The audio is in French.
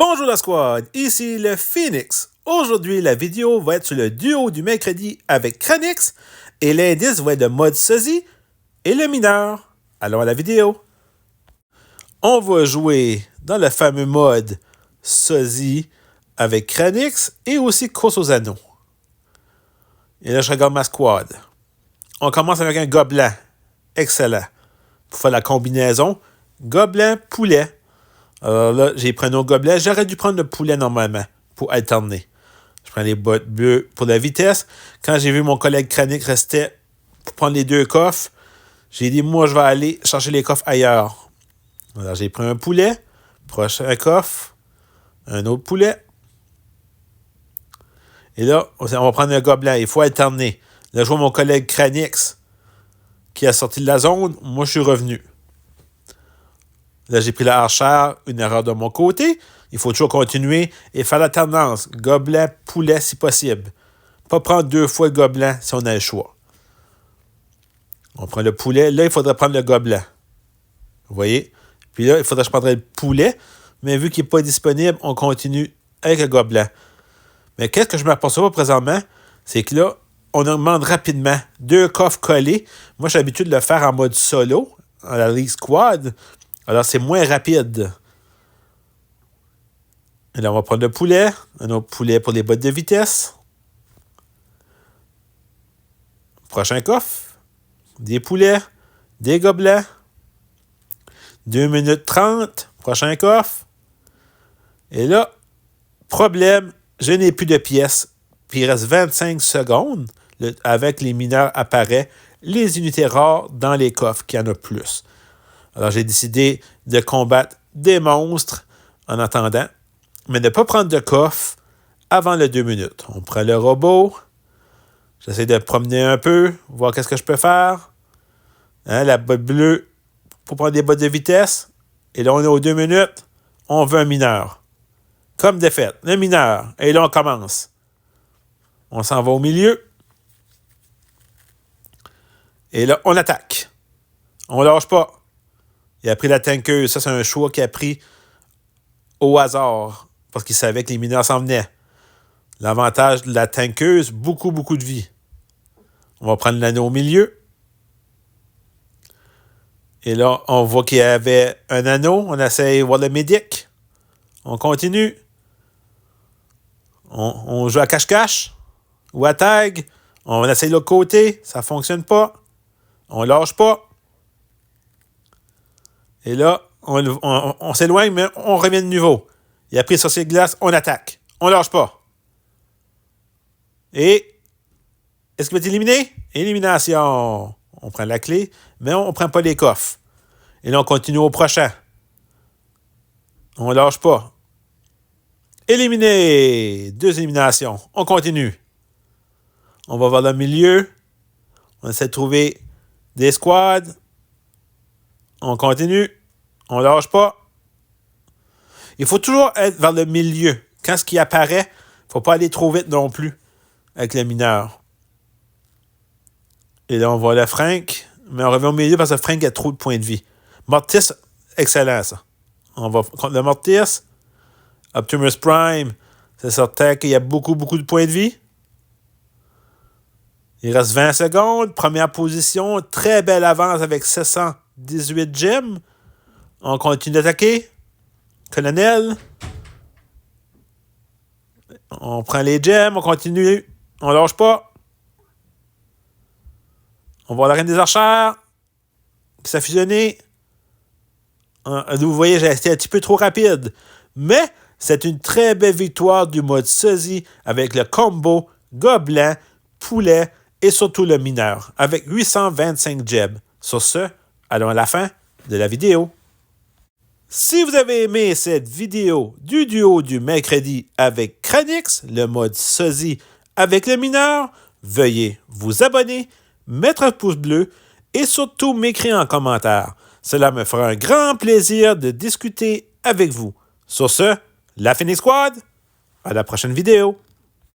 Bonjour la squad, ici le Phoenix. Aujourd'hui, la vidéo va être sur le duo du mercredi avec Cranix et l'indice va être de mode sosie et le mineur. Allons à la vidéo. On va jouer dans le fameux mode sosie avec Cranix et aussi course aux anneaux. Et là, je regarde ma squad. On commence avec un gobelin. Excellent. Pour faire la combinaison, gobelin, poulet. Alors là, j'ai pris un autre gobelet. J'aurais dû prendre le poulet normalement pour alterner. Je prends les bottes bleues pour la vitesse. Quand j'ai vu mon collègue Cranix restait pour prendre les deux coffres, j'ai dit, moi, je vais aller chercher les coffres ailleurs. Alors, j'ai pris un poulet, prochain coffre, un autre poulet. Et là, on va prendre un gobelin. Il faut alterner. Là, je vois mon collègue Cranix qui a sorti de la zone. Moi, je suis revenu. Là, j'ai pris la archère, une erreur de mon côté. Il faut toujours continuer et faire l'alternance. Gobelin, poulet, si possible. Pas prendre deux fois le gobelin si on a le choix. On prend le poulet. Là, il faudrait prendre le gobelin. Vous voyez? Puis là, il faudrait que je prendrais le poulet. Mais vu qu'il n'est pas disponible, on continue avec le gobelin. Mais qu'est-ce que je m'aperçois présentement? C'est que là, on augmente rapidement. Deux coffres collés. Moi, j'ai l'habitude de le faire en mode solo, en la League Squad. Alors, c'est moins rapide. Et là, on va prendre le poulet. Un autre poulet pour les bottes de vitesse. Prochain coffre. Des poulets. Des gobelins. 2 minutes 30. Prochain coffre. Et là, problème, je n'ai plus de pièces. Puis il reste 25 secondes. Avec les mineurs apparaissent les unités rares dans les coffres, qu'il y en a plus. Alors, j'ai décidé de combattre des monstres en attendant, mais de ne pas prendre de coffre avant les 2 minutes. On prend le robot. J'essaie de promener un peu, voir qu'est-ce que je peux faire. La botte bleue pour prendre des bottes de vitesse. Et là, on est aux 2 minutes. On veut un mineur. Comme défaite, le mineur. Et là, on commence. On s'en va au milieu. Et là, on attaque. On lâche pas. Il a pris la tankeuse. Ça, c'est un choix qu'il a pris au hasard parce qu'il savait que les mineurs s'en venaient. L'avantage de la tankeuse, beaucoup de vie. On va prendre l'anneau au milieu. Et là, on voit qu'il y avait un anneau. On essaie de voir le médic. On continue. On joue à cache-cache ou à tag. On essaie de l'autre côté. Ça ne fonctionne pas. On lâche pas. Et là, on s'éloigne, mais on revient de nouveau. Il a pris sur ses glaces, on attaque. On lâche pas. Et est-ce qu'il va être éliminé? Élimination. On prend la clé, mais on ne prend pas les coffres. Et là, on continue au prochain. On lâche pas. Éliminé. 2 éliminations. On continue. On va vers le milieu. On essaie de trouver des squads. On continue. On lâche pas. Il faut toujours être vers le milieu. Quand ce qui apparaît, il ne faut pas aller trop vite non plus avec le mineur. Et là, on voit le Frank. Mais on revient au milieu parce que Frank a trop de points de vie. Mortis, excellent ça. On va contre le Mortis. Optimus Prime, c'est certain qu'il y a beaucoup de points de vie. Il reste 20 secondes. Première position. Très belle avance avec 718 gemmes. On continue d'attaquer. Colonel. On prend les gemmes. On continue. On lâche pas. On voit la reine des archères qui s'est fusionnée. Vous voyez, j'ai été un petit peu trop rapide. Mais c'est une très belle victoire du mode sosie avec le combo gobelin, poulet et surtout le mineur avec 825 gemmes. Sur ce, allons à la fin de la vidéo. Si vous avez aimé cette vidéo du duo du mercredi avec Cranix, le mode sosie avec le mineur, veuillez vous abonner, mettre un pouce bleu et surtout m'écrire en commentaire. Cela me fera un grand plaisir de discuter avec vous. Sur ce, la Phoenix Squad, à la prochaine vidéo.